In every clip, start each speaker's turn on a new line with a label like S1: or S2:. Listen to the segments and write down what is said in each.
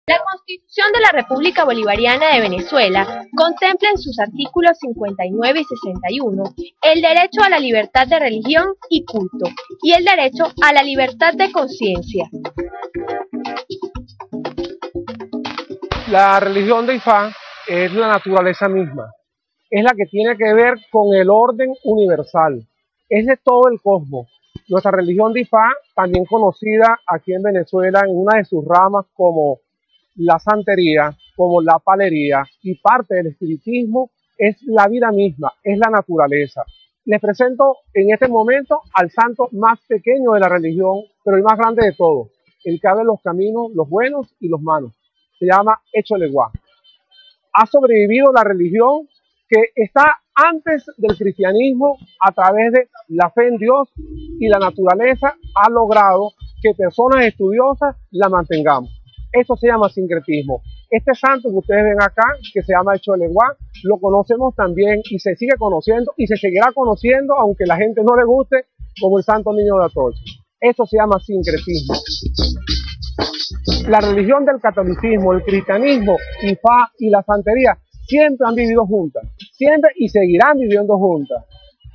S1: La Constitución de la República Bolivariana de Venezuela contempla en sus artículos 59 y 61 el derecho a la libertad de religión y culto y el derecho a la libertad de conciencia.
S2: La religión de Ifá es la naturaleza misma, es la que tiene que ver con el orden universal, es de todo el cosmos. Nuestra religión de Ifá, también conocida aquí en Venezuela en una de sus ramas como la santería, como la palería y parte del espiritismo, es la vida misma, es la naturaleza. Les presento en este momento al santo más pequeño de la religión, pero el más grande de todos, el que abre los caminos, los buenos y los malos. Se llama Echoleguá. Ha sobrevivido la religión que está antes del cristianismo a través de la fe en Dios y la naturaleza ha logrado que personas estudiosas la mantengamos. Eso se llama sincretismo. Este santo que ustedes ven acá, que se llama Echoleguá, lo conocemos también y se sigue conociendo y se seguirá conociendo, aunque la gente no le guste, como el Santo Niño de Atocha. Eso se llama sincretismo. La religión del catolicismo, el cristianismo, Ifá y la santería siempre han vivido juntas, siempre y seguirán viviendo juntas.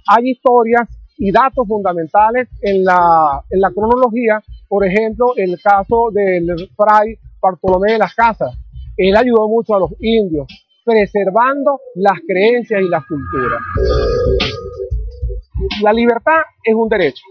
S2: Hay historias y datos fundamentales en la cronología, por ejemplo, el caso del fray Bartolomé de las Casas. Él ayudó mucho a los indios, preservando las creencias y las culturas. La libertad es un derecho.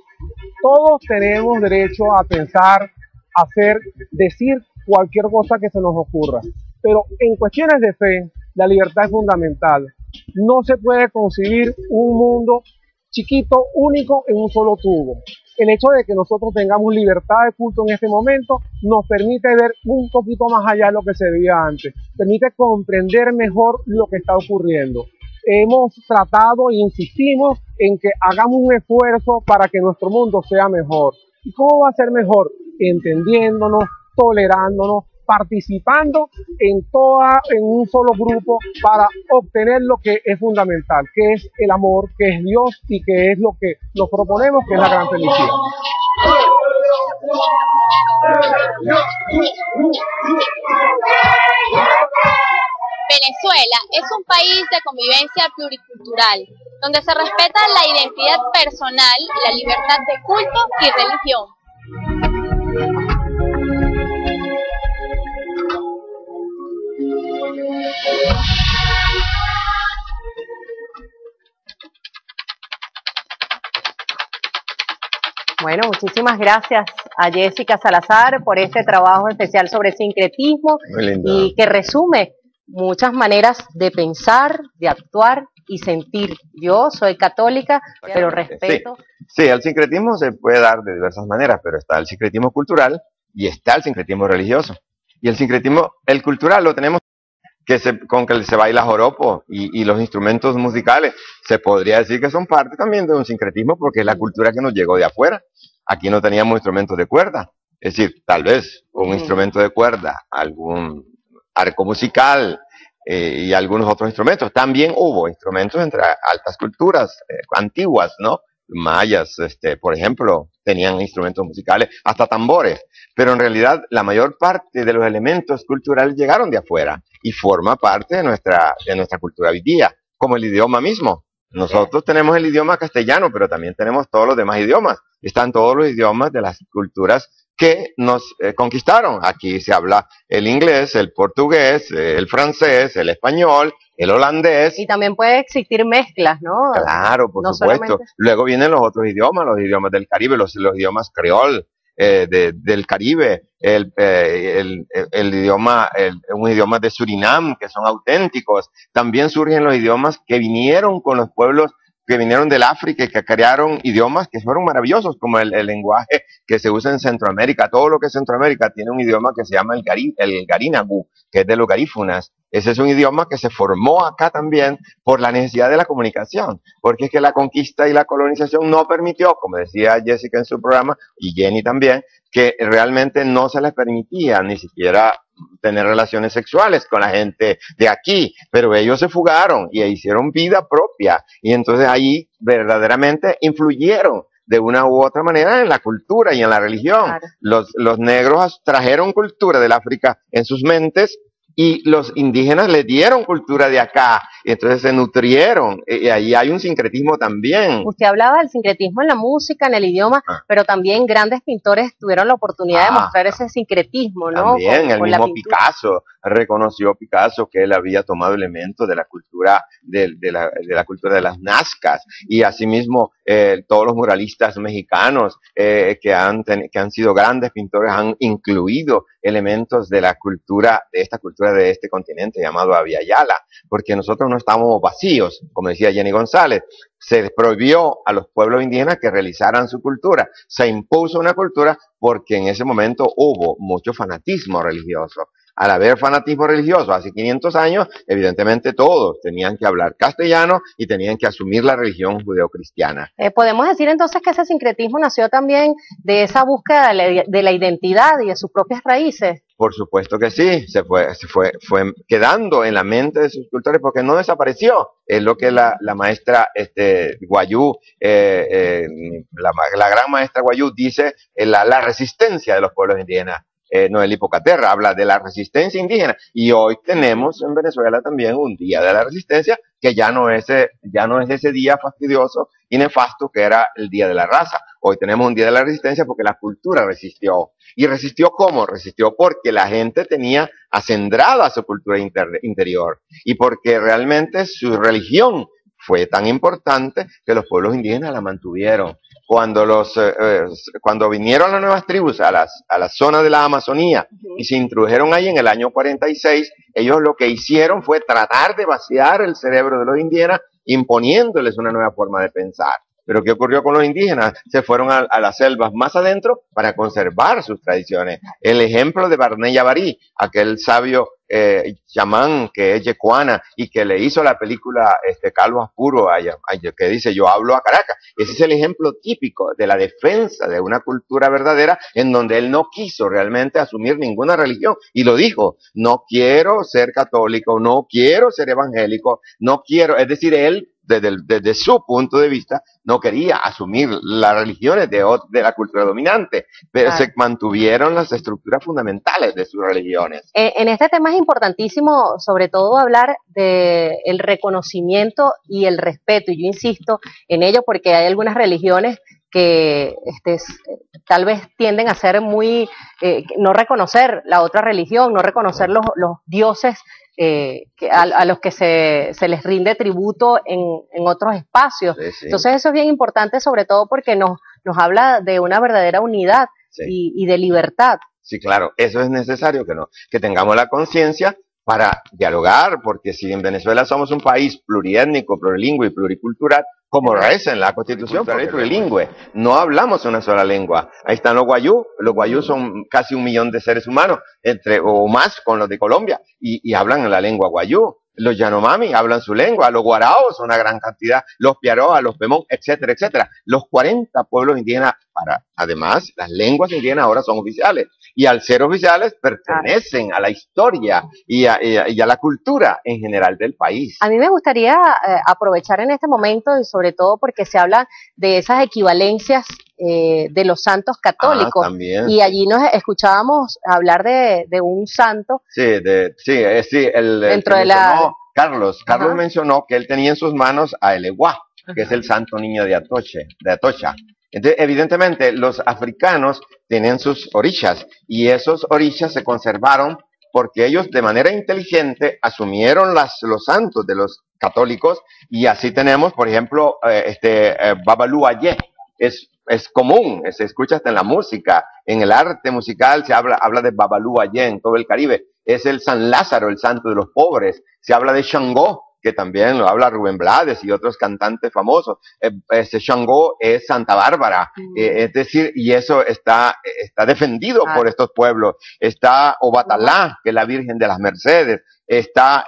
S2: Todos tenemos derecho a pensar, hacer, decir cualquier cosa que se nos ocurra. Pero en cuestiones de fe, la libertad es fundamental. No se puede concebir un mundo chiquito, único, en un solo tubo. El hecho de que nosotros tengamos libertad de culto en este momento nos permite ver un poquito más allá de lo que se veía antes. Permite comprender mejor lo que está ocurriendo. Hemos tratado e insistimos en que hagamos un esfuerzo para que nuestro mundo sea mejor. ¿Y cómo va a ser mejor? Entendiéndonos, tolerándonos, participando en un solo grupo para obtener lo que es fundamental, que es el amor, que es Dios y que es lo que nos proponemos, que es la gran felicidad.
S1: Venezuela es un país de convivencia pluricultural, donde se respeta la identidad personal y la libertad de culto y religión.
S3: Bueno, muchísimas gracias a Jessica Salazar por este trabajo especial sobre sincretismo y que resume muchas maneras de pensar, de actuar y sentir. Yo soy católica, pero respeto.
S4: Sí, el sincretismo se puede dar de diversas maneras, pero está el sincretismo cultural y está el sincretismo religioso. Y el sincretismo, el cultural lo tenemos con que se baila joropo y los instrumentos musicales, se podría decir que son parte también de un sincretismo porque es la cultura que nos llegó de afuera. Aquí no teníamos instrumentos de cuerda, es decir, tal vez un instrumento de cuerda, algún arco musical y algunos otros instrumentos. También hubo instrumentos entre altas culturas antiguas, ¿no? Mayas, por ejemplo, tenían instrumentos musicales, hasta tambores, pero en realidad la mayor parte de los elementos culturales llegaron de afuera y forma parte de nuestra cultura hoy día, como el idioma mismo. Nosotros tenemos el idioma castellano, pero también tenemos todos los demás idiomas. Están todos los idiomas de las culturas que nos conquistaron. Aquí se habla el inglés, el portugués, el francés, el español, el holandés.
S3: Y también puede existir mezclas, ¿no?
S4: Claro, por supuesto.
S3: Solamente...
S4: Luego vienen los otros idiomas, los idiomas del Caribe, los idiomas creol del Caribe, un idioma de Surinam, que son auténticos. También surgen los idiomas que vinieron con los pueblos que vinieron del África y que crearon idiomas que fueron maravillosos, como el lenguaje que se usa en Centroamérica. Todo lo que es Centroamérica tiene un idioma que se llama el garínagu, que es de los garífunas. Ese es un idioma que se formó acá también por la necesidad de la comunicación, porque es que la conquista y la colonización no permitió, como decía Jessica en su programa, y Jenny también, que realmente no se les permitía ni siquiera tener relaciones sexuales con la gente de aquí, pero ellos se fugaron y hicieron vida propia, y entonces ahí verdaderamente influyeron de una u otra manera en la cultura y en la religión.
S3: Claro.
S4: Los negros trajeron cultura del África en sus mentes y los indígenas le dieron cultura de acá, y entonces se nutrieron, y ahí hay un sincretismo también.
S3: Usted hablaba del sincretismo en la música, en el idioma, pero también grandes pintores tuvieron la oportunidad de mostrar ese sincretismo, ¿no?
S4: También, el mismo Picasso, reconoció Picasso que él había tomado elementos de la cultura de la cultura de las nazcas, y asimismo todos los muralistas mexicanos que han sido grandes pintores han incluido elementos de la cultura, de esta cultura de este continente llamado Abya Yala, porque nosotros no estamos vacíos, como decía Jenny González. Se prohibió a los pueblos indígenas que realizaran su cultura, se impuso una cultura porque en ese momento hubo mucho fanatismo religioso. Al haber fanatismo religioso hace 500 años, evidentemente todos tenían que hablar castellano y tenían que asumir la religión judeocristiana.
S3: Podemos decir entonces que ese sincretismo nació también de esa búsqueda de la identidad y de sus propias raíces.
S4: Por supuesto que sí, se fue quedando en la mente de sus cultores porque no desapareció. Es lo que la maestra Guayú, la gran maestra Guayú dice, la resistencia de los pueblos indígenas. Noel Hipocaterra habla de la resistencia indígena, y hoy tenemos en Venezuela también un día de la resistencia que ya no es ese día fastidioso y nefasto que era el día de la raza. Hoy tenemos un día de la resistencia porque la cultura resistió. ¿Y resistió cómo? Resistió porque la gente tenía acendrada su cultura interior, y porque realmente su religión fue tan importante que los pueblos indígenas la mantuvieron. Cuando vinieron las nuevas tribus a la zona de la Amazonía y se introdujeron ahí en el año 46, ellos lo que hicieron fue tratar de vaciar el cerebro de los indígenas, imponiéndoles una nueva forma de pensar. Pero ¿qué ocurrió con los indígenas? Se fueron a las selvas más adentro para conservar sus tradiciones. El ejemplo de Barney Yavarí, aquel sabio chamán que es yecuana y que le hizo la película Calvo Apuro, que dice yo hablo a Caracas. Ese es el ejemplo típico de la defensa de una cultura verdadera, en donde él no quiso realmente asumir ninguna religión y lo dijo: no quiero ser católico, no quiero ser evangélico, no quiero, es decir, él desde su punto de vista no quería asumir las religiones de la cultura dominante, pero se mantuvieron las estructuras fundamentales de sus religiones.
S3: En este tema es importantísimo sobre todo hablar del reconocimiento y el respeto, y yo insisto en ello porque hay algunas religiones que tal vez tienden a ser muy, no reconocer la otra religión, no reconocer los dioses a los que se les rinde tributo en otros espacios. Sí, sí. Entonces eso es bien importante, sobre todo porque nos habla de una verdadera unidad y de libertad.
S4: Sí, claro, eso es necesario que tengamos la conciencia para dialogar, porque si en Venezuela somos un país pluriétnico, plurilingüe y pluricultural, como reza en la Constitución, plurilingüe, no hablamos una sola lengua. Ahí están los guayú son casi 1 millón de seres humanos, o más con los de Colombia, y hablan la lengua guayú. Los Yanomami hablan su lengua, los guaraos una gran cantidad, los piaroa, los pemón, etcétera, etcétera. Los 40 pueblos indígenas, además, las lenguas indígenas ahora son oficiales, y al ser oficiales pertenecen a la historia y a la cultura en general del país.
S3: A mí me gustaría aprovechar en este momento, y sobre todo porque se habla de esas equivalencias de los santos católicos, y allí nos escuchábamos hablar de un santo.
S4: Dentro de la... Carlos mencionó que él tenía en sus manos a Eleguá, que es el santo niño de Atocha. Entonces, evidentemente, los africanos tienen sus orishas, y esos orishas se conservaron porque ellos de manera inteligente asumieron los santos de los católicos, y así tenemos, por ejemplo, Babalú Ayé. Es común, se escucha hasta en la música, en el arte musical se habla de Babalú Ayé en todo el Caribe. Es el San Lázaro, el santo de los pobres. Se habla de Xangó, que también lo habla Rubén Blades y otros cantantes famosos. Xangó es Santa Bárbara, es decir, y eso está defendido por estos pueblos. Está Obatalá, que es la Virgen de las Mercedes. Está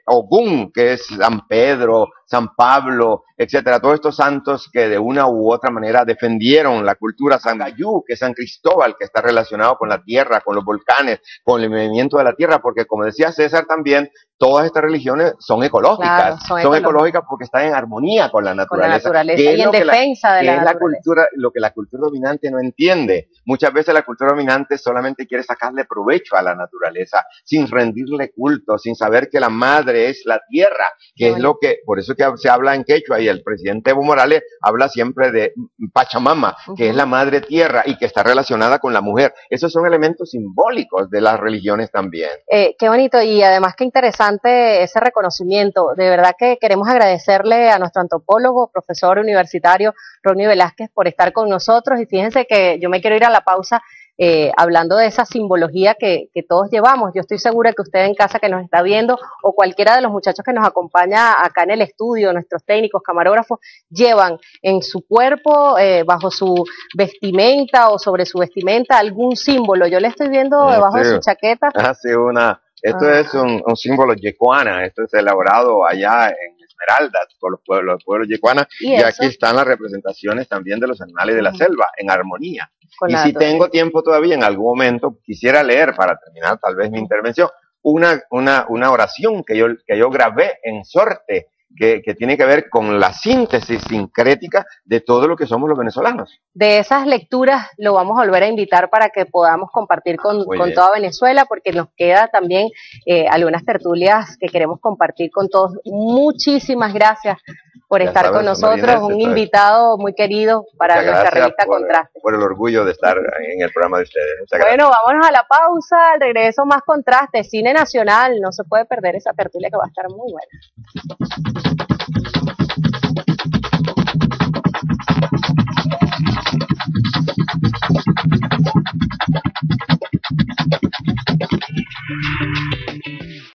S4: Ogún, que es San Pedro, San Pablo, etcétera, todos estos santos que de una u otra manera defendieron la cultura, San Gayú, que es San Cristóbal, que está relacionado con la tierra, con los volcanes, con el movimiento de la tierra, porque como decía César también, todas estas religiones son ecológicas,
S3: claro,
S4: son ecológicas porque están en armonía con la naturaleza,
S3: que es y en defensa de la
S4: cultura, lo que la cultura dominante no entiende. Muchas veces la cultura dominante solamente quiere sacarle provecho a la naturaleza, sin rendirle culto, sin saber que la madre es la tierra, que es lo que, por eso que se habla en quechua, y el presidente Evo Morales habla siempre de Pachamama, que es la madre tierra y que está relacionada con la mujer. Esos son elementos simbólicos de las religiones también.
S3: Qué bonito, y además qué interesante ese reconocimiento. De verdad que queremos agradecerle a nuestro antropólogo, profesor universitario Ronnie Velázquez, por estar con nosotros. Y fíjense que yo me quiero ir a la pausa hablando de esa simbología que todos llevamos. Yo estoy segura que usted en casa que nos está viendo, o cualquiera de los muchachos que nos acompaña acá en el estudio, nuestros técnicos, camarógrafos, llevan en su cuerpo, bajo su vestimenta o sobre su vestimenta, algún símbolo. Yo le estoy viendo debajo de su chaqueta.
S4: Esto es un símbolo yecuana, esto es elaborado allá en Esmeraldas por los pueblos yecuanas, y aquí están las representaciones también de los animales de la selva, en armonía. Y si tengo tiempo todavía, en algún momento quisiera leer, para terminar tal vez mi intervención, una oración que yo grabé en Sorte, que tiene que ver con la síntesis sincrética de todo lo que somos los venezolanos.
S3: De esas lecturas lo vamos a volver a invitar para que podamos compartir con toda Venezuela, porque nos queda también algunas tertulias que queremos compartir con todos. Muchísimas gracias por estar con nosotros, un invitado muy querido para nuestra revista Contraste.
S4: Por el orgullo de estar en el programa de ustedes.
S3: Bueno, vámonos a la pausa, al regreso más Contraste, cine nacional, no se puede perder esa tertulia que va a estar muy buena.